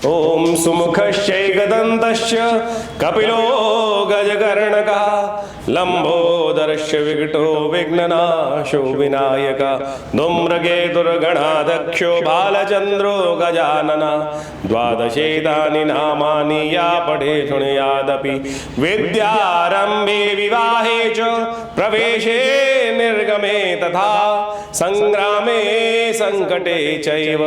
ओम सुमुखश्चैकदन्तश्च कपिलो गजकर्णकः लंबोदरस्य विकटो विघ्ननाशो विनायकः धूम्रकेतुर्गणाध्यक्षो बालचन्द्रो गजाननः द्वादशेतानि नामानि या पठे शृणुयादपि विद्यारम्भे विवाहे च प्रवेशे निर्गमे तथा संग्रामे संकटे चैव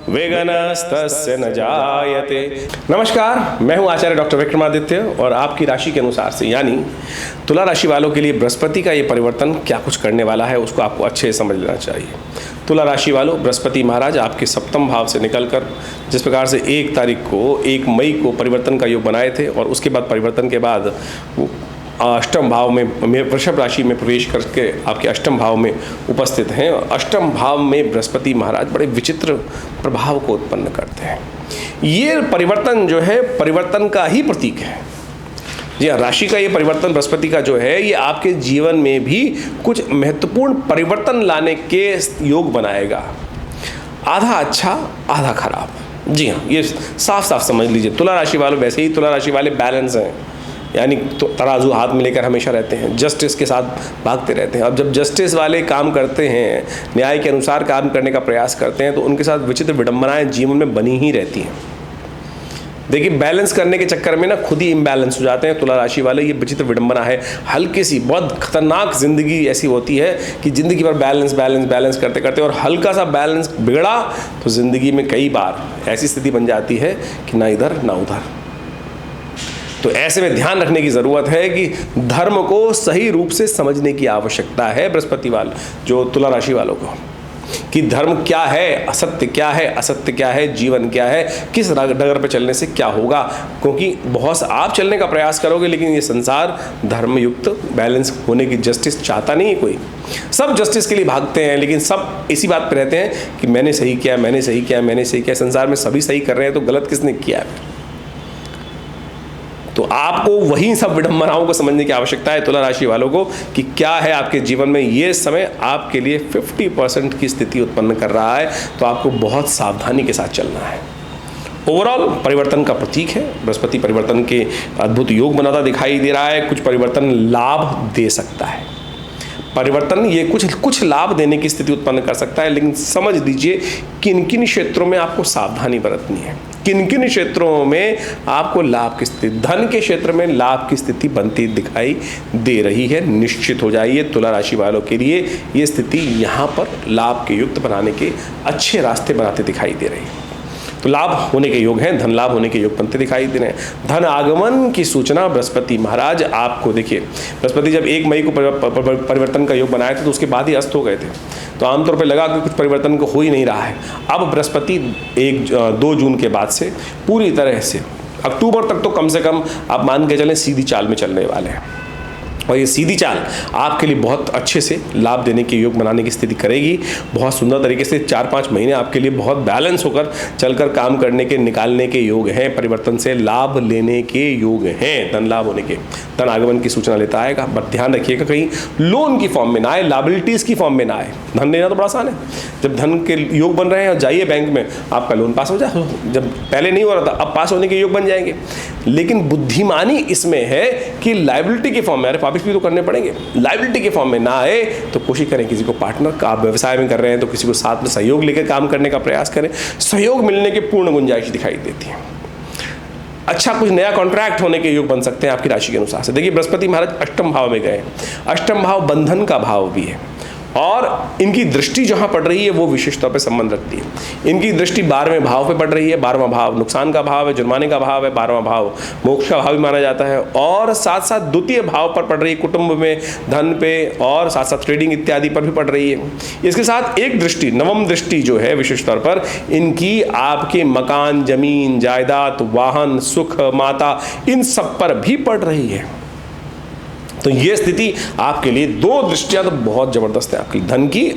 विघ्नस्तस्य न जायते। नमस्कार, मैं हूं आचार्य डॉक्टर विक्रमादित्य और आपकी राशि के अनुसार से यानी तुला राशि वालों के लिए बृहस्पति का ये परिवर्तन क्या कुछ करने वाला है उसको आपको अच्छे से समझ लेना चाहिए। तुला राशि वालों, बृहस्पति महाराज आपके सप्तम भाव से निकलकर जिस प्रकार से 1 मई को परिवर्तन का योग बनाए थे और उसके बाद परिवर्तन के बाद वो अष्टम भाव में वृषभ राशि में प्रवेश करके आपके अष्टम भाव में उपस्थित हैं। अष्टम भाव में बृहस्पति महाराज बड़े विचित्र प्रभाव को उत्पन्न करते हैं। ये परिवर्तन जो है परिवर्तन का ही प्रतीक है। जी हाँ, राशि का ये परिवर्तन बृहस्पति का जो है ये आपके जीवन में भी कुछ महत्वपूर्ण परिवर्तन लाने के योग बनाएगा। आधा अच्छा आधा खराब। जी हाँ, ये साफ साफ समझ लीजिए। तुला राशि वालों, वैसे ही तुला राशि वाले बैलेंस हैं, यानी तो तराजू हाथ में लेकर हमेशा रहते हैं, जस्टिस के साथ भागते रहते हैं। अब जब जस्टिस वाले काम करते हैं, न्याय के अनुसार काम करने का प्रयास करते हैं, तो उनके साथ विचित्र विडंबनाएं जीवन में बनी ही रहती हैं। देखिए, बैलेंस करने के चक्कर में ना खुद ही इम्बैलेंस हो जाते हैं तुला राशि वाले। ये विचित्र विडंबना है, हल्की सी बहुत खतरनाक जिंदगी ऐसी होती है कि जिंदगी भर बैलेंस बैलेंस बैलेंस करते करते और हल्का सा बैलेंस बिगड़ा तो जिंदगी में कई बार ऐसी स्थिति बन जाती है कि ना इधर ना उधर। तो ऐसे में ध्यान रखने की ज़रूरत है कि धर्म को सही रूप से समझने की आवश्यकता है बृहस्पति वाले जो तुला राशि वालों को, कि धर्म क्या है, असत्य क्या है, असत्य क्या है, जीवन क्या है, किस डगर पे चलने से क्या होगा। क्योंकि बहुत आप चलने का प्रयास करोगे लेकिन ये संसार धर्मयुक्त बैलेंस होने की जस्टिस चाहता नहीं है कोई। सब जस्टिस के लिए भागते हैं लेकिन सब इसी बात पे रहते हैं कि मैंने सही किया, मैंने सही किया, मैंने सही किया। संसार में सभी सही कर रहे हैं तो गलत किसने किया है? तो आपको वही सब विडंबनाओं को समझने की आवश्यकता है तुला राशि वालों को कि क्या है आपके जीवन में ये समय आपके लिए 50% की स्थिति उत्पन्न कर रहा है। तो आपको बहुत सावधानी के साथ चलना है। ओवरऑल परिवर्तन का प्रतीक है बृहस्पति। परिवर्तन के अद्भुत योग बनाता दिखाई दे रहा है। कुछ परिवर्तन लाभ दे सकता है। परिवर्तन ये कुछ लाभ देने की स्थिति उत्पन्न कर सकता है, लेकिन समझ लीजिए किन किन क्षेत्रों में आपको सावधानी बरतनी है, किन किन क्षेत्रों में आपको लाभ की स्थिति, धन के क्षेत्र में लाभ की स्थिति बनती दिखाई दे रही है। निश्चित हो जाइए तुला राशि वालों के लिए ये स्थिति यहाँ पर लाभ के युक्त बनाने के अच्छे रास्ते बनाते दिखाई दे रही है। तो लाभ होने के योग हैं, धन लाभ होने के योग बनते दिखाई दे रहे हैं। धन आगमन की सूचना बृहस्पति महाराज आपको, देखिए बृहस्पति जब 1 मई को परिवर्तन का योग बनाए थे तो उसके बाद ही अस्त हो गए थे। तो आमतौर पर लगा कि कुछ परिवर्तन को हो ही नहीं रहा है। अब बृहस्पति 2 जून के बाद से पूरी तरह से अक्टूबर तक तो कम से कम आप मान के चलें सीधी चाल में चलने वाले हैं। और ये सीधी चाल आपके लिए बहुत अच्छे से लाभ देने के योग बनाने की स्थिति करेगी। बहुत सुंदर तरीके से 4-5 महीने आपके लिए बहुत बैलेंस होकर चलकर काम करने के निकालने के योग हैं। परिवर्तन से लाभ लेने के योग हैं, धन लाभ होने के, धन आगमन की सूचना लेता आएगा। बट ध्यान रखिएगा कहीं लोन की फॉर्म में ना आए, लायबिलिटीज़ की फॉर्म में ना आए। धन लेना तो बड़ा आसान है, जब धन के योग बन रहे हैं जाइए बैंक में, आपका लोन पास हो जाए। जब पहले नहीं हो रहा था अब पास होने के योग बन जाएंगे। लेकिन बुद्धिमानी इसमें है कि लायबिलिटी के फॉर्म में, अरे वापिस भी तो करने पड़ेंगे, लायबिलिटी के फॉर्म में ना आए तो कोशिश करें किसी को पार्टनर का, आप व्यवसाय में कर रहे हैं तो किसी को साथ में सहयोग लेकर काम करने का प्रयास करें। सहयोग मिलने की पूर्ण गुंजाइश दिखाई देती है। अच्छा कुछ नया कॉन्ट्रैक्ट होने के योग बन सकते हैं आपकी राशि के अनुसार से। देखिए बृहस्पति महाराज अष्टम भाव में गए। अष्टम भाव बंधन का भाव भी है और इनकी दृष्टि जहाँ पड़ रही है वो विशेष तौर पे संबंध रखती है। इनकी दृष्टि 12वें भाव पे पड़ रही है। 12वां भाव नुकसान का भाव है, जुर्माने का भाव है। 12वां भाव मोक्ष का भाव भी माना जाता है और साथ साथ द्वितीय भाव पर पड़ रही है, कुटुंब में, धन पे और साथ साथ ट्रेडिंग इत्यादि पर भी पड़ रही है। इसके साथ एक दृष्टि, नवम दृष्टि जो है विशेष तौर पर इनकी आपके मकान, जमीन, जायदाद, वाहन, सुख, माता, इन सब पर भी पड़ रही है। तो ये स्थिति आपके लिए दो दृष्टियां तो बहुत जबरदस्त है आपकी, धन की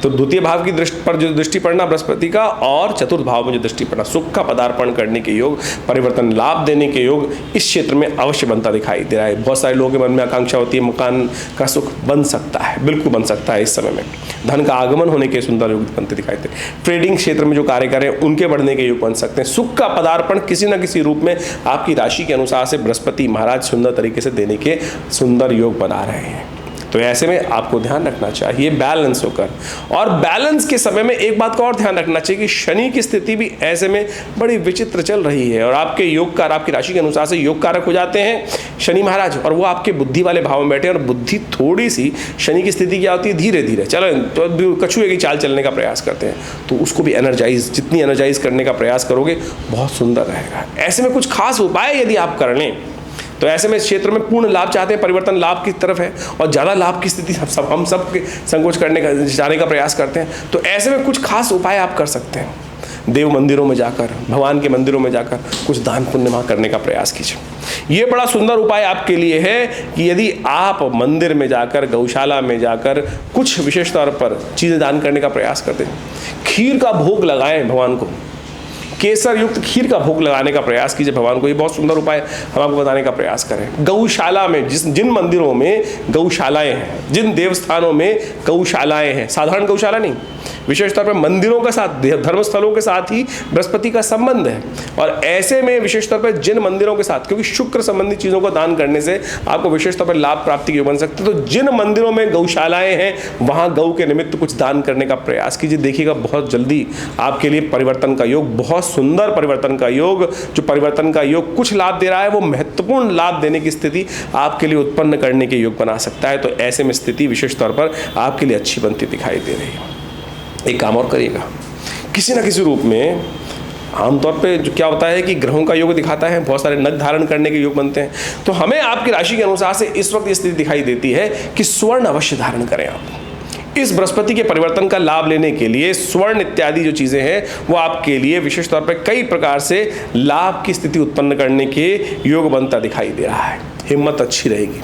तो द्वितीय भाव की दृष्टि पर जो दृष्टि पड़ना बृहस्पति का, और चतुर्थ भाव में जो दृष्टि पड़ना सुख का पदार्पण करने के योग, परिवर्तन लाभ देने के योग इस क्षेत्र में अवश्य बनता दिखाई दे रहा है। बहुत सारे लोगों के मन में आकांक्षा होती है मकान का सुख बन सकता है, बिल्कुल बन सकता है। इस समय में धन का आगमन होने के सुंदर योग बनते दिखाई दे। ट्रेडिंग क्षेत्र में जो कार्य करें उनके बढ़ने के योग बन सकते हैं। सुख का पदार्पण किसी न किसी रूप में आपकी राशि के अनुसार से बृहस्पति महाराज सुंदर तरीके से देने के सुंदर योग बना रहे हैं। तो ऐसे में आपको ध्यान रखना चाहिए बैलेंस होकर, और बैलेंस के समय में एक बात का और ध्यान रखना चाहिए कि शनि की स्थिति भी ऐसे में बड़ी विचित्र चल रही है, और आपके योग कारक आपकी राशि के अनुसार से योग कारक हो जाते हैं शनि महाराज, और वो आपके बुद्धि वाले भाव में बैठे हैं। और बुद्धि थोड़ी सी शनि की स्थिति क्या होती है, धीरे धीरे चलो तो कछुए की चाल चलने का प्रयास करते हैं, तो उसको भी एनर्जाइज जितनी एनर्जाइज करने का प्रयास करोगे बहुत सुंदर रहेगा। ऐसे में कुछ खास उपाय यदि आप कर लें तो ऐसे में इस क्षेत्र में पूर्ण लाभ चाहते हैं, परिवर्तन लाभ की तरफ है और ज़्यादा लाभ की स्थिति हम सब संकोच करने का जाने का प्रयास करते हैं। तो ऐसे में कुछ खास उपाय आप कर सकते हैं। देव मंदिरों में जाकर, भगवान के मंदिरों में जाकर कुछ दान पुण्य वहाँ करने का प्रयास कीजिए। ये बड़ा सुंदर उपाय आपके लिए है कि यदि आप मंदिर में जाकर, गौशाला में जाकर कुछ विशेष तौर पर चीज़ें दान करने का प्रयास करते हैं, खीर का भोग लगाएं भगवान को, केसर युक्त खीर का भोग लगाने का प्रयास कीजिए भगवान को। ये बहुत सुंदर उपाय हम आपको बताने का प्रयास करें। गौशाला में जिन मंदिरों में गौशालाएं हैं, जिन देवस्थानों में गौशालाएं हैं, साधारण गौशाला नहीं, विशेष तौर पर मंदिरों के साथ, धर्मस्थलों के साथ ही बृहस्पति का संबंध है। और ऐसे में विशेष तौर पर जिन मंदिरों के साथ, क्योंकि शुक्र संबंधी चीज़ों को दान करने से आपको विशेष तौर पर लाभ प्राप्ति के योग बन सकते हैं, तो जिन मंदिरों में गौशालाएं हैं वहाँ गौ के निमित्त कुछ दान करने का प्रयास कीजिए। देखिएगा बहुत जल्दी आपके लिए परिवर्तन का योग, बहुत सुंदर परिवर्तन का योग, जो परिवर्तन का योग कुछ लाभ दे रहा है वो महत्वपूर्ण लाभ देने की स्थिति आपके लिए उत्पन्न करने के योग बना सकता है। तो ऐसे में स्थिति विशेष तौर पर आपके लिए अच्छी बनती दिखाई दे रही है। एक काम और करिएगा, किसी न किसी रूप में आमतौर पे जो क्या होता है कि ग्रहों का योग दिखाता है, बहुत सारे नग धारण करने के योग बनते हैं, तो हमें आपकी राशि के अनुसार से इस वक्त ये स्थिति दिखाई देती है कि स्वर्ण अवश्य धारण करें आप। इस बृहस्पति के परिवर्तन का लाभ लेने के लिए स्वर्ण इत्यादि जो चीज़ें हैं वो आपके लिए विशेष तौर पर कई प्रकार से लाभ की स्थिति उत्पन्न करने के योग बनता दिखाई दे रहा है। हिम्मत अच्छी रहेगी,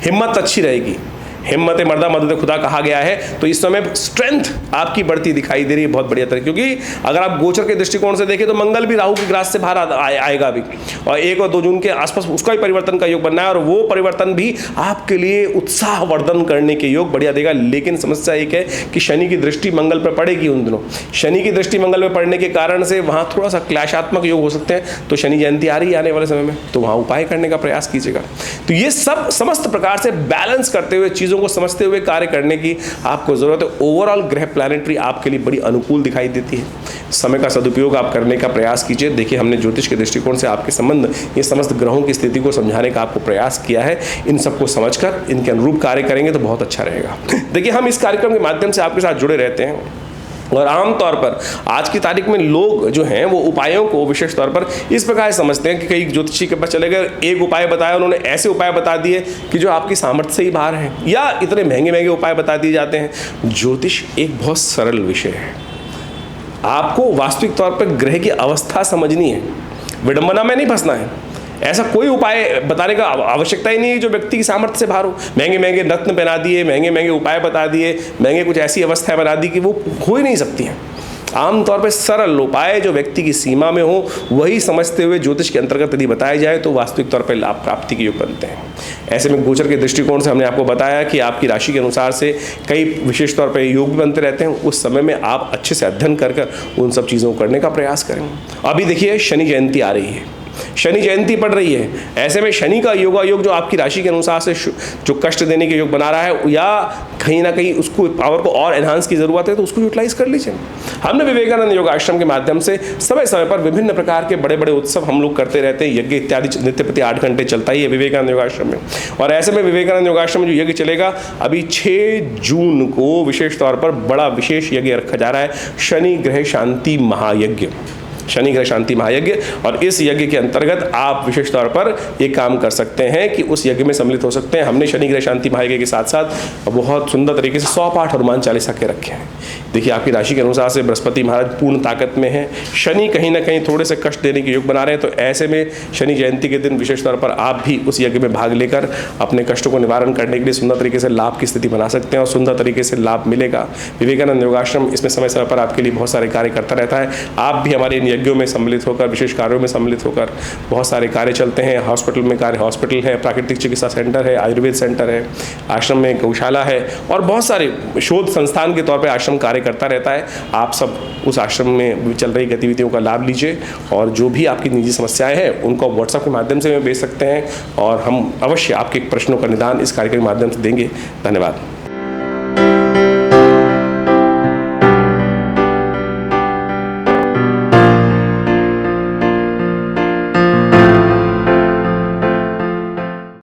हिम्मत अच्छी रहेगी, हिम्मत मर्दा मदद खुदा कहा गया है। तो इस समय स्ट्रेंथ आपकी बढ़ती दिखाई दे रही है बहुत बढ़िया तरह, क्योंकि अगर आप गोचर के दृष्टिकोण से देखें तो मंगल भी राहु की ग्रास से बाहर आएगा अभी, और 1 और 2 जून के आसपास उसका भी परिवर्तन का योग बनना है, और वो परिवर्तन भी आपके लिए उत्साह वर्धन करने के योग बढ़िया देगा। लेकिन समस्या एक है कि शनि की दृष्टि मंगल पर पड़ेगी उन दिनों, शनि की दृष्टि मंगल में पड़ने के कारण से वहाँ थोड़ा सा क्लैशात्मक योग हो सकते हैं। तो शनि जयंती आ रही है आने वाले समय में, तो वहाँ उपाय करने का प्रयास कीजिएगा। तो ये सब समस्त प्रकार से बैलेंस करते हुए, चीज़ों को समझते हुए कार्य करने की आपको जरूरत है। ओवरऑल ग्रह प्लैनेटरी आपके लिए बड़ी अनुकूल दिखाई देती है। समय का सदुपयोग आप करने का प्रयास कीजिए। देखिए, हमने ज्योतिष के दृष्टिकोण से आपके संबंध, ये समस्त ग्रहों की स्थिति को समझाने का आपको प्रयास किया है। इन सबको समझकर इनके अनुरूप कार्य करेंगे तो बहुत अच्छा रहेगा। देखिए, हम इस कार्यक्रम के माध्यम से आपके साथ जुड़े रहते हैं, और आमतौर पर आज की तारीख में लोग जो हैं वो उपायों को विशेष तौर पर इस प्रकार समझते हैं कि कई ज्योतिषी के पास चले गए, एक उपाय बताया, उन्होंने ऐसे उपाय बता दिए कि जो आपकी सामर्थ्य से ही बाहर है, या इतने महंगे महंगे उपाय बता दिए जाते हैं। ज्योतिष एक बहुत सरल विषय है। आपको वास्तविक तौर पर ग्रह की अवस्था समझनी है, विडंबना में नहीं फंसना है। ऐसा कोई उपाय बताने का आवश्यकता ही नहीं है जो व्यक्ति की सामर्थ्य से बाहर हो। महंगे महंगे रत्न पहना दिए, महंगे महंगे उपाय बता दिए, महंगे कुछ ऐसी अवस्थाएं बना दी कि वो हो ही नहीं सकती हैं। आमतौर पर सरल उपाय जो व्यक्ति की सीमा में हो वही समझते हुए ज्योतिष के अंतर्गत यदि बताए जाए तो वास्तविक तौर पर लाभ प्राप्ति के योग बनते हैं। ऐसे में गोचर के दृष्टिकोण से हमने आपको बताया कि आपकी राशि के अनुसार से कई विशेष तौर पर योग भी बनते रहते हैं। उस समय में आप अच्छे से अध्ययन कर उन सब चीज़ों को करने का प्रयास करें। अभी देखिए, शनि जयंती आ रही है, शनि जयंती पड़ रही है। ऐसे में शनि का योगा योग जो आपकी राशि के अनुसार से जो कष्ट देने के योग बना रहा है, या कहीं ना कहीं उसको पावर को और एनहांस की जरूरत है, तो उसको यूटिलाइज कर लीजिए। हमने विवेकानंद योगाश्रम के माध्यम से समय समय पर विभिन्न प्रकार के बड़े बड़े उत्सव हम लोग करते रहते हैं। यज्ञ इत्यादि नित्य प्रति 8 घंटे चलता ही है विवेकानंद योगाश्रम में। और ऐसे में विवेकानंद योगाश्रम में जो यज्ञ चलेगा, अभी 6 जून को विशेष तौर पर बड़ा विशेष यज्ञ रखा जा रहा है, शनि ग्रह शांति महायज्ञ। शनि ग्रह शांति महायज्ञ। और इस यज्ञ के अंतर्गत आप विशेष तौर पर ये काम कर सकते हैं कि उस यज्ञ में सम्मिलित हो सकते हैं। हमने शनि ग्रह शांति महायज्ञ के साथ साथ बहुत सुंदर तरीके से 100 पाठ हनुमान चालीसा के रखे हैं। देखिए, आपकी राशि के अनुसार से बृहस्पति महाराज पूर्ण ताकत में है, शनि कहीं ना कहीं थोड़े से कष्ट देने के योग बना रहे हैं। तो ऐसे में शनि जयंती के दिन विशेष तौर पर आप भी उस यज्ञ में भाग लेकर अपने कष्टों को निवारण करने के लिए सुंदर तरीके से लाभ की स्थिति बना सकते हैं और सुंदर तरीके से लाभ मिलेगा। विवेकानंद योगाश्रम इसमें समय समय पर आपके लिए बहुत सारे कार्य करता रहता है। आप भी हमारे इन यज्ञों में सम्मिलित होकर, विशेष कार्यों में सम्मिलित होकर, बहुत सारे कार्य चलते हैं। हॉस्पिटल में कार्य, हॉस्पिटल है, प्राकृतिक चिकित्सा सेंटर है, आयुर्वेद सेंटर है, आश्रम में गौशाला है और बहुत सारे शोध संस्थान के तौर पर आश्रम कार्य करता रहता है। आप सब उस आश्रम में चल रही गतिविधियों का लाभ लीजिए और जो भी आपकी निजी समस्याएं हैं उनको व्हाट्सएप के माध्यम से भेज सकते हैं और हम अवश्य आपके प्रश्नों का निदान इस कार्यक्रम के माध्यम से देंगे। धन्यवाद।